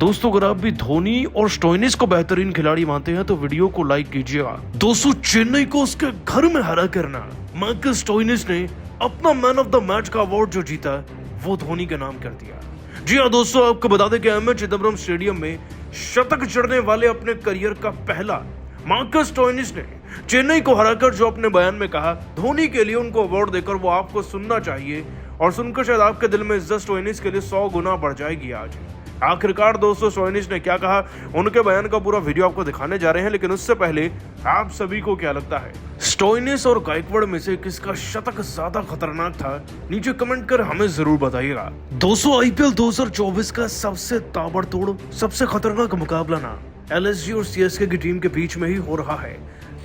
दोस्तों अगर आप भी धोनी और स्टोइनिस को बेहतरीन खिलाड़ी मानते हैं तो वीडियो को लाइक कीजिएगा। दोस्तों चेन्नई को उसके घर में हरा करना, मार्कस स्टोइनिस ने अपना मैन ऑफ द मैच का अवार्ड जो जीता वो धोनी के नाम कर दिया। जी हाँ दोस्तों, आपको बता दें कि एम ए चिदम्बरम स्टेडियम में शतक जड़ने वाले अपने करियर का पहला मार्कस स्टोइनिस ने चेन्नई को हराकर जो अपने बयान में कहा, धोनी के लिए उनको अवार्ड देकर वो आपको सुनना चाहिए और सुनकर शायद आपके दिल में इज्जत स्टोइनिस के लिए 100 गुना बढ़ जाएगी। आज आखिरकार दोस्तों स्टोइनिस ने क्या कहा, उनके बयान का पूरा वीडियो आपको दिखाने जा रहे हैं, लेकिन उससे पहले आप सभी को क्या लगता है, स्टोइनिस और गायकवाड़ में से किसका शतक ज्यादा खतरनाक था? नीचे कमेंट कर हमें जरूर बताइएगा। दोस्तों आईपीएल 2024 का सबसे ताबड़तोड़, सबसे खतरनाक मुकाबला ना एलएसजी और सीएसके की टीम के बीच में ही हो रहा है।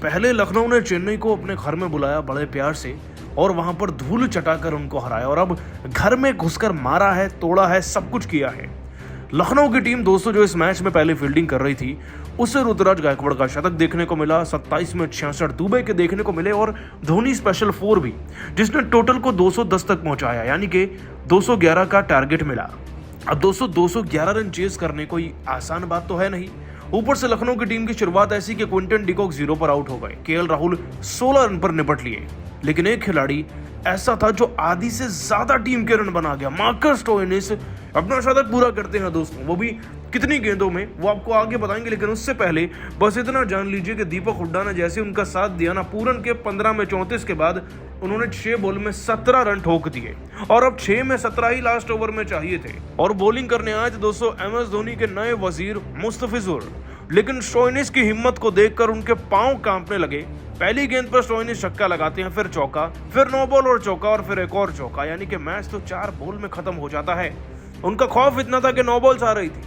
पहले लखनऊ ने चेन्नई को अपने घर में बुलाया बड़े प्यार से और वहां पर धूल चटाकर उनको हराया और अब घर में घुसकर मारा है, तोड़ा है, सब कुछ किया है। लखनऊ की टीम दोस्तों जो इस मैच में पहले फील्डिंग कर रही थी उसे ऋतुराज गायकवाड़ का शतक देखने को मिला, 27 में 66 दुबे के देखने को मिले और धोनी स्पेशल 4 भी, जिसने टोटल को 210 तक पहुंचाया, यानी कि 211 का टारगेट मिला। अब दोस्तों 211 रन चेस करने कोई आसान बात तो है नहीं। ऊपर से लखनऊ की टीम की शुरुआत ऐसी कि क्विंटन डिकॉक 0 पर आउट हो गए, केएल राहुल 16 रन पर निपट लिए, लेकिन एक खिलाड़ी ऐसा था जो आधी से ज्यादा टीम के रन बना गया। मार्कस स्टोइनिस अपना शतक पूरा करते हैं दोस्तों, वो भी कितनी गेंदों में वो आपको आगे बताएंगे, लेकिन उससे पहले बस इतना जान लीजिए कि दीपक हुड्डा ने जैसे उनका साथ दिया ना, पूरन के 15 में 34 के बाद उन्होंने 6 बॉल में 17 रन ठोक दिए और अब 6 में 17 ही लास्ट ओवर में चाहिए थे। और बॉलिंग करने आज दोस्तों एमएस धोनी के नए वजीर मुस्तफिजुर, लेकिन स्टोइनिस की हिम्मत को देखकर उनके पांव कांपने लगे। पहली गेंद पर स्टोइनिस छक्का लगाते हैं, फिर चौका, फिर 9 बॉल और चौका और फिर एक और चौका, यानी कि मैच तो 4 बॉल में खत्म हो जाता है। उनका खौफ इतना था कि 9 बॉल्स आ रही थी,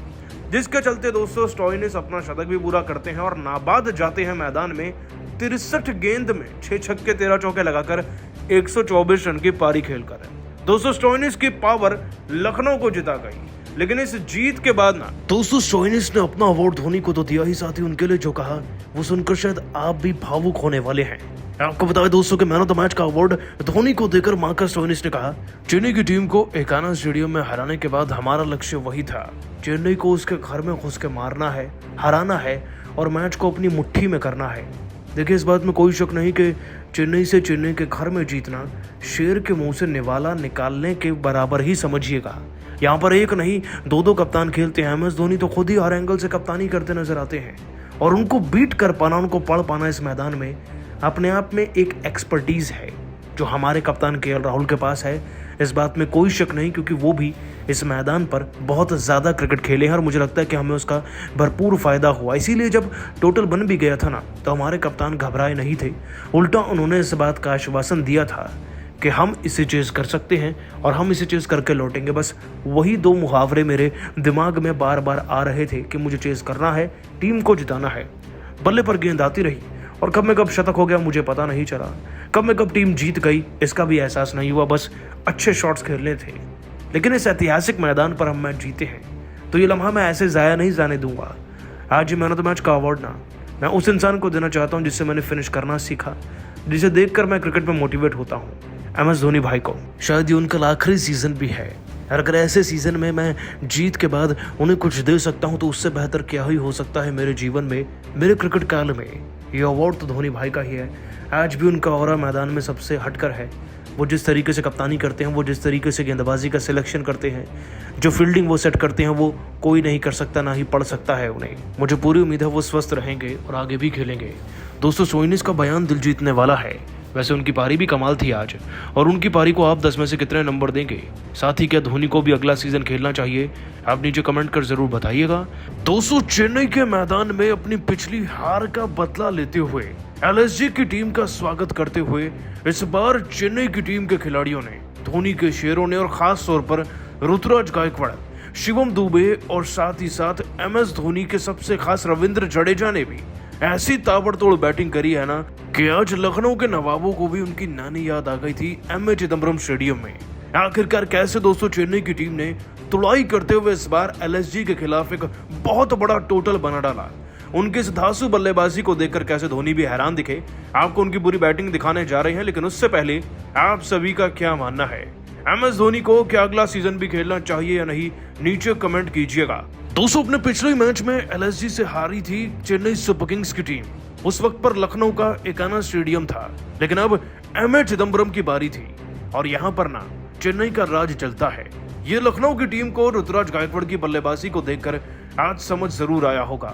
जिसके चलते दोस्तों स्टोइनिस अपना शतक भी पूरा करते हैं और नाबाद जाते हैं मैदान में 63 गेंद में 6 छक्के 13 चौके लगाकर 124 रन की पारी खेलकर। दोस्तों स्टोइनिस की पावर लखनऊ को जिता गई, लेकिन इस जीत के बाद ना दोस्तों स्टोइनिस ने अपना अवार्ड धोनी को तो दिया ही, साथ ही उनके लिए जो कहा वो सुनकर शायद आप भी भावुक होने वाले हैं। आपको बता दें दोस्तों कि मैन ऑफ द मैच का अवार्ड धोनी को देकर मार्कस स्टोइनिस ने कहा, चेन्नई की टीम को एकाना स्टेडियम में हराने के बाद हमारा लक्ष्य वही था, चेन्नई को उसके घर में घुस के मारना है, हराना है और मैच को अपनी मुट्ठी में करना है। देखिए इस बात में कोई शक नहीं कि चेन्नई से चेन्नई के घर में जीतना शेर के मुंह से निवाला निकालने के बराबर ही समझिएगा। यहाँ पर एक नहीं 2-2 कप्तान खेलते हैं। एमएस धोनी तो खुद ही हर एंगल से कप्तानी करते नजर आते हैं और उनको बीट कर पाना, उनको पढ़ पाना इस मैदान में अपने आप में एक एक्सपर्टीज है जो हमारे कप्तान केएल राहुल के पास है। इस बात में कोई शक नहीं, क्योंकि वो भी इस मैदान पर बहुत ज़्यादा क्रिकेट खेले हैं और मुझे लगता है कि हमें उसका भरपूर फायदा हुआ। इसीलिए जब टोटल बन भी गया था ना, तो हमारे कप्तान घबराए नहीं थे, उल्टा उन्होंने इस बात का आश्वासन दिया था कि हम इसे चेज कर सकते हैं और हम इसे चेज करके लौटेंगे। बस वही 2 मुहावरे मेरे दिमाग में बार बार आ रहे थे कि मुझे चेज करना है, टीम को जिताना है। बल्ले पर गेंद आती रही और कब में कब शतक हो गया मुझे पता नहीं चला, कब में कब टीम जीत गई इसका भी एहसास नहीं हुआ, बस अच्छे शॉट्स खेलने थे। लेकिन इस ऐतिहासिक मैदान पर हम मैच जीते हैं तो ये लम्हा मैं ऐसे ज़ाया नहीं जाने दूंगा। आज मैन ऑफ द मैच का अवार्ड ना मैं उस इंसान को देना चाहता हूँ जिससे मैंने फिनिश करना सीखा, जिसे देखकर मैं क्रिकेट में मोटिवेट होता हूँ, एमएस धोनी भाई को। शायद ये उनका आखिरी सीजन भी है, अगर ऐसे सीजन में मैं जीत के बाद उन्हें कुछ दे सकता हूं तो उससे बेहतर क्या ही हो सकता है मेरे जीवन में, मेरे क्रिकेट काल में। ये अवार्ड तो धोनी भाई का ही है। आज भी उनका ऑरा मैदान में सबसे हटकर है। वो जिस तरीके से कप्तानी करते हैं, वो जिस तरीके से गेंदबाजी का सिलेक्शन करते हैं, जो फील्डिंग वो सेट करते हैं, वो कोई नहीं कर सकता, ना ही पढ़ सकता है उन्हें। मुझे पूरी उम्मीद है वो स्वस्थ रहेंगे और आगे भी खेलेंगे। दोस्तों स्टोइनिस का बयान दिल जीतने वाला है। वैसे उनकी पारी भी कमाल थी आज, और उनकी पारी को आप 10 में से कितने नंबर देंगे? साथ ही क्या धोनी को भी अगला सीजन खेलना चाहिए? आप नीचे कमेंट कर जरूर बताइएगा। दोस्तों चेन्नई के मैदान में अपनी पिछली हार का बदला लेते हुए एलएसजी की टीम का स्वागत करते हुए इस बार चेन्नई की टीम के खिलाड़ियों ने, धोनी के शेरों ने और खास तौर पर ऋतुराज गायकवाड़, शिवम दुबे और साथ ही साथ एमएस धोनी के सबसे खास रविंद्र जडेजा ने भी ऐसी ताबड़तोड़ बैटिंग करी है ना कि आज लखनऊ के नवाबों को भी उनकी नानी याद आ गई थी एम ए चिदम्बरम स्टेडियम में। आखिरकार कैसे दोस्तों चेन्नई की टीम ने तुड़ाई करते हुए इस बार एलएसजी के खिलाफ एक बहुत बड़ा टोटल बना डाला। उनके इस धांसू बल्लेबाजी को देखकर कैसे धोनी भी हैरान दिखे। आपको उनकी बुरी बैटिंग दिखाने जा रहे हैं, लेकिन उससे पहले आप सभी का क्या मानना है? एमएस धोनी को क्या अगला सीजन भी खेलना चाहिए या नहीं? नीचे कमेंट कीजिएगा। दोस्तों अपने पिछले मैच में एलएसजी से हारी थी चेन्नई सुपर किंग्स की टीम। उस वक्त पर लखनऊ का एकाना स्टेडियम था, लेकिन अब एमए चिदम्बरम की बारी थी और यहाँ पर ना चेन्नई का राज चलता है। ये लखनऊ की टीम को ऋतुराज गायकवाड़ की बल्लेबाजी को देखकर आज समझ जरूर आया होगा।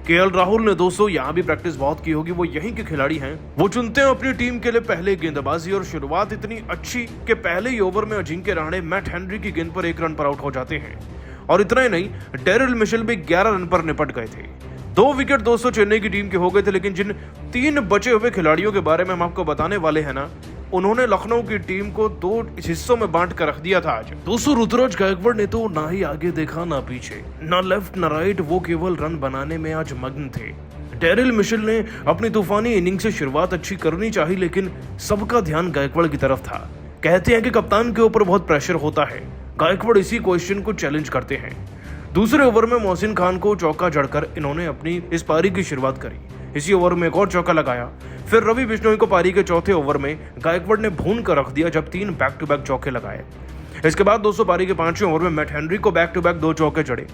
केएल राहुल ने दोस्तों यहाँ भी प्रैक्टिस बहुत की होगी, वो यहीं के खिलाड़ी हैं। वो चुनते हैं अपनी टीम के लिए पहले गेंदबाजी और शुरुआत इतनी अच्छी कि पहले ही ओवर में अजिंक्य रहाणे मैट हेनरी की गेंद पर 1 रन पर आउट हो जाते हैं। और इतना ही नहीं, डेरिल मिशेल भी 11 रन पर निपट गए थे। 2 विकेट दोस्तों चेन्नई की टीम के हो गए थे, लेकिन जिन 3 बचे हुए खिलाड़ियों के बारे में हम आपको बताने वाले हैं ना, उन्होंने लखनऊ की टीम को 2 हिस्सों में बांट कर रख दिया था आज। दोस्तों ऋतुराज गायकवाड़ ने तो ना ही आगे देखा ना पीछे, ना लेफ्ट ना राइट, वो केवल रन बनाने में आज मग्न थे। डेरिल मिशेल ने अपनी तूफानी इनिंग से शुरुआत अच्छी करनी चाहिए, लेकिन सबका ध्यान गायकवाड़ की तरफ था। कहते हैं कि कप्तान के ऊपर बहुत प्रेशर होता है। गायकवाड़ इसी क्वेश्चन को चैलेंज करते हैं। दूसरे ओवर में मोहसिन खान को चौका जड़कर इन्होंने अपनी इस पारी की शुरुआत करी। इसी ओवर में एक और चौका लगाया। फिर रवि बिश्नोई को पारी के चौथे ओवर में गायकवाड़ ने भून कर रख दिया, जब 3 बैक टू बैक चौके लगाए। इसके बाद दोस्तों पारी के 5वें ओवर में मैट हेनरी को बैक टू बैक 2 चौके जड़े।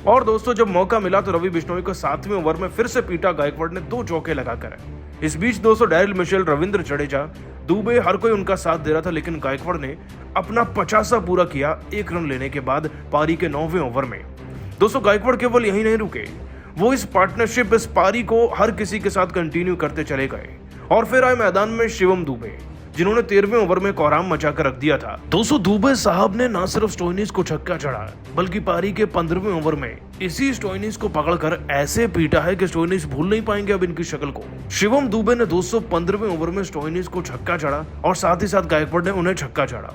और दोस्तों जब मौका मिला तो रवि बिश्नोई को 7वें ओवर में फिर से पीटा गायकवाड़ ने 2 चौके लगाकर। इस बीच दोस्तों डेरिल मिशेल, रविंद्र जडेजा, दुबे, हर कोई उनका साथ दे रहा था, लेकिन गायकवाड़ ने अपना 50 पूरा किया 1 रन लेने के बाद पारी के 9वें ओवर में। दोस्तों गायकवाड़ केवल यही नहीं रुके, वो इस पार्टनरशिप, इस पारी को हर किसी के साथ कंटिन्यू करते चले गए। और फिर आए मैदान में शिवम दुबे, जिन्होंने 13वें ओवर में कोहराम मचाकर रख दिया था। दोस्तों दुबे साहब ने न सिर्फ स्टोइनिस को छक्का चढ़ा, बल्कि पारी के 15वें ओवर में इसी स्टोइनिस को पकड़कर ऐसे पीटा है कि स्टोइनिस भूल नहीं पाएंगे अब इनकी शक्ल को। शिवम दुबे ने 215वें ओवर में स्टोइनिस को छक्का चढ़ा और साथ ही साथ गायकवाड़ ने उन्हें छक्का चढ़ा।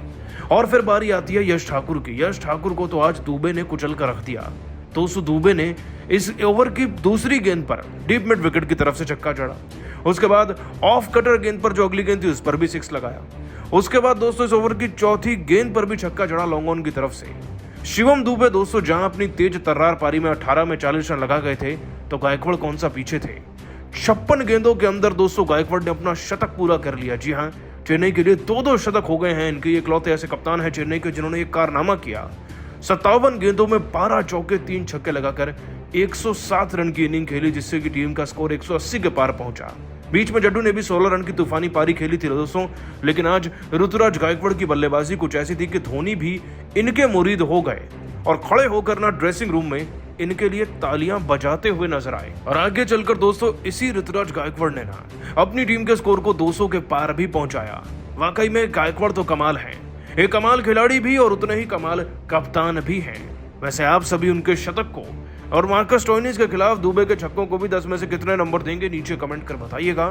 और फिर बारी आती है यश ठाकुर की। यश ठाकुर को तो आज दुबे ने कुचल कर रख दिया। दोस्तों दुबे ने इस ओवर की दूसरी गेंद पर डीप मिड विकेट की तरफ से छक्का चढ़ा। उसके बाद ऑफ कटर गेंद पर जो अगली गेंद थी उस पर भी 6 लगाया। उसके बाद दोस्तों इस ओवर की चौथी गेंद पर भी छक्का चढ़ा लॉन्ग ऑन की तरफ से। शिवम दुबे दोस्तों जहां अपनी तेज तर्रार पारी में 18 में 40 रन लगा गए थे, तो गायकवाड़ कौन सा पीछे थे। 56 गेंदों के अंदर दोस्तों गायकवाड़ ने अपना शतक पूरा कर लिया। जी हाँ, चेन्नई के लिए 2-2 शतक हो गए हैं। इनके इकलौते ऐसे कप्तान है चेन्नई के जिन्होंने एक कारनामा किया। 57 गेंदों में 12 चौके 3 छक्के लगाकर 107 रन की इनिंग खेली, जिससे कि टीम का स्कोर 180 के पार पहुंचा। बीच में जड्डू ने भी 16 रन की तूफानी पारी खेली थी दोस्तों, लेकिन आज ऋतुराज गायकवाड़ की बल्लेबाजी कुछ ऐसी थी कि धोनी भी इनके मुरीद हो गए और खड़े होकर ना ड्रेसिंग रूम में इनके लिए तालियां बजाते हुए नजर आए। और आगे चलकर दोस्तों इसी ऋतुराज गायकवाड़ ने ना अपनी टीम के स्कोर को 200 के पार भी पहुंचाया। वाकई में गायकवाड़ तो कमाल है, एक कमाल खिलाड़ी भी और उतने ही कमाल कप्तान भी हैं। वैसे आप सभी उनके शतक को और मार्कस स्टोइनिस के खिलाफ दुबे के छक्कों को भी 10 में से कितने नंबर देंगे, नीचे कमेंट कर बताइएगा।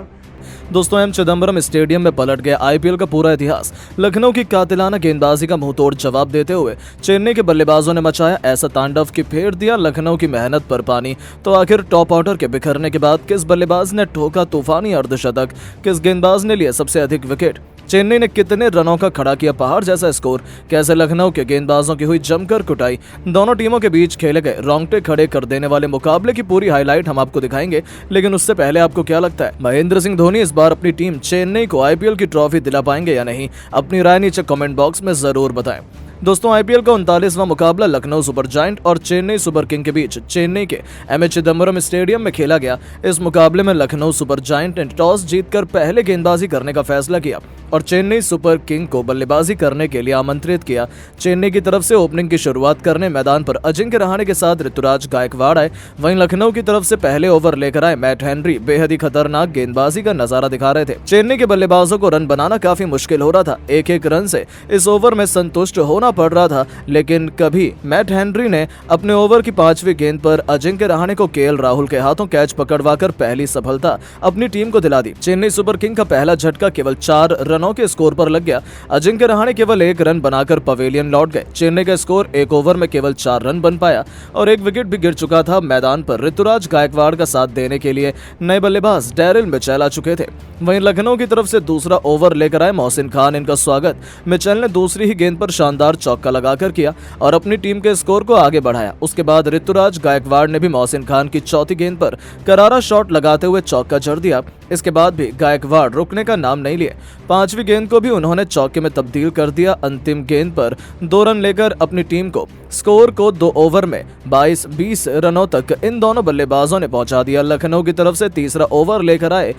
दोस्तों एम चिदम्बरम स्टेडियम में पलट गया आईपीएल का पूरा इतिहास। लखनऊ की कातिलाना गेंदबाजी का मुंहतोड़ जवाब देते हुए चेन्नई के बल्लेबाजों ने मचाया ऐसा तांडव कि फेर दिया लखनऊ की मेहनत पर पानी। तो आखिर टॉप ऑर्डर के बिखरने के बाद किस बल्लेबाज ने ठोका तूफानी अर्धशतक, किस गेंदबाज ने लिया सबसे अधिक विकेट, चेन्नई ने कितने रनों का खड़ा किया पहाड़ जैसा स्कोर, कैसे लखनऊ के गेंदबाजों की हुई जमकर कुटाई, दोनों टीमों के बीच खेले गए रोंगटे खड़े कर देने वाले मुकाबले की पूरी हाईलाइट हम आपको दिखाएंगे। लेकिन उससे पहले आपको क्या लगता है, महेंद्र सिंह धोनी इस बार अपनी टीम चेन्नई को आईपीएल की ट्रॉफी दिला पाएंगे या नहीं? अपनी राय नीचे कमेंट बॉक्स में जरूर बताएं। दोस्तों आईपीएल का 39वां मुकाबला लखनऊ सुपर जायंट और चेन्नई सुपर किंग के बीच चेन्नई के एमए चिदम्बरम स्टेडियम में खेला गया। इस मुकाबले में लखनऊ सुपर जायंट ने टॉस जीतकर पहले गेंदबाजी करने का फैसला किया और चेन्नई सुपर किंग को बल्लेबाजी करने के लिए आमंत्रित किया। चेन्नई की तरफ से ओपनिंग की शुरुआत करने मैदान पर अजिंक्य रहाणे के साथ ऋतुराज गायकवाड़ आए। वहीं लखनऊ की तरफ से पहले ओवर लेकर आए मैट हेनरी बेहद ही खतरनाक गेंदबाजी का नजारा दिखा रहे थे। चेन्नई के बल्लेबाजों को रन बनाना काफी मुश्किल हो रहा था। एक रन से इस ओवर में संतुष्ट होना पड़ रहा था, लेकिन कभी मैट हेनरी ने अपने ओवर की 5वीं गेंद पर अजिंक्य रहाणे को केएल राहुल के हाथों कैच पकड़वाकर पहली सफलता अपनी टीम को दिला दी। चेन्नई सुपर किंग का पहला झटका केवल 4 रनों के स्कोर पर लग गया। अजिंक्य रहाणे केवल 1 रन बनाकर पवेलियन लौट गए। चेन्नई का स्कोर 1 ओवर में केवल 4 रन बन पाया और 1 विकेट भी गिर चुका था। मैदान पर ऋतुराज गायकवाड़ का साथ देने के लिए नए बल्लेबाज डेरिल मिचेल आ चुके थे। वहीं लखनऊ की तरफ से दूसरा ओवर लेकर आए मोहसिन खान। इनका स्वागत मिचेल ने दूसरी ही गेंद पर शानदार चौका लगाकर किया और अपनी टीम के स्कोर को आगे बढ़ाया। उसके बाद ऋतुराज गायकवाड़ ने भी मोहसिन खान की चौथी गेंद पर करारा शॉट लगाते हुए चौका जड़ दिया। इसके बाद भी गायकवाड़ रुकने का नाम नहीं लिए। पांचवी गेंद को भी उन्होंने चौके में तब्दील कर दिया। अंतिम गेंद पर 2 रन लेकर अपनी टीम को स्कोर को 2 ओवर में 22-20 रनों तक इन दोनों बल्लेबाजों ने पहुंचा दिया। लखनऊ की तरफ से तीसरा ओवर लेकर आए